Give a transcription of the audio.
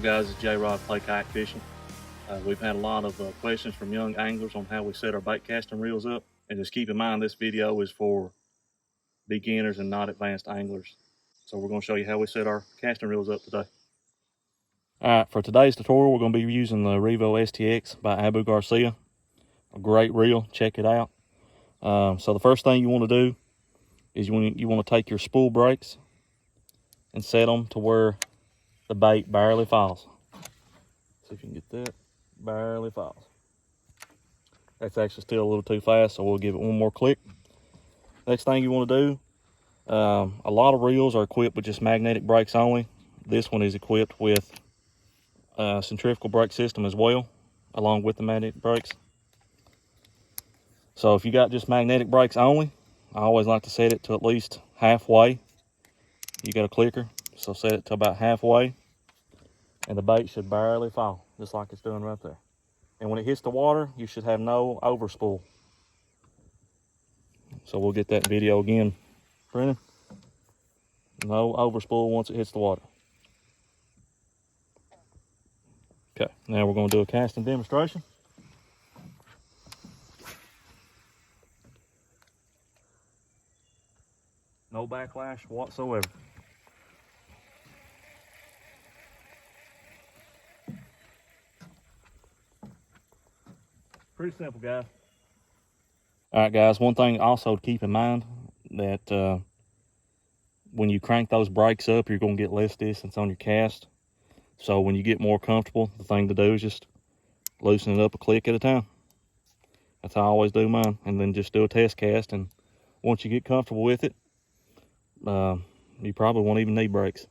guys, it's J-Rod Play Kayak Fishing. We've had a lot of questions from young anglers on how we set our bait casting reels up. And just keep in mind this video is for beginners and not advanced anglers. So we're going to show you how we set our casting reels up today. Alright, for today's tutorial we're going to be using the Revo STX by Abu Garcia. A great reel, check it out. So the first thing you want to do is you want to take your spool brakes and set them to where the bait barely falls. See if you can get that. Barely falls. That's actually still a little too fast, so we'll give it one more click. Next thing you want to do, a lot of reels are equipped with just magnetic brakes only. This one is equipped with a centrifugal brake system as well, along with the magnetic brakes. So if you got just magnetic brakes only, I always like to set it to at least halfway. You got a clicker, so set it to about halfway, and the bait should barely fall, just like it's doing right there. And when it hits the water, you should have no overspool. So we'll get that video again, Brennan. No overspool once it hits the water. Okay, now we're going to do a casting demonstration. No backlash whatsoever. Pretty simple, guys. All right, guys, one thing also to keep in mind that when you crank those brakes up, you're going to get less distance on your cast. So when you get more comfortable, the thing to do is just loosen it up a click at a time. That's how I always do mine. And then just do a test cast. And once you get comfortable with it, you probably won't even need brakes.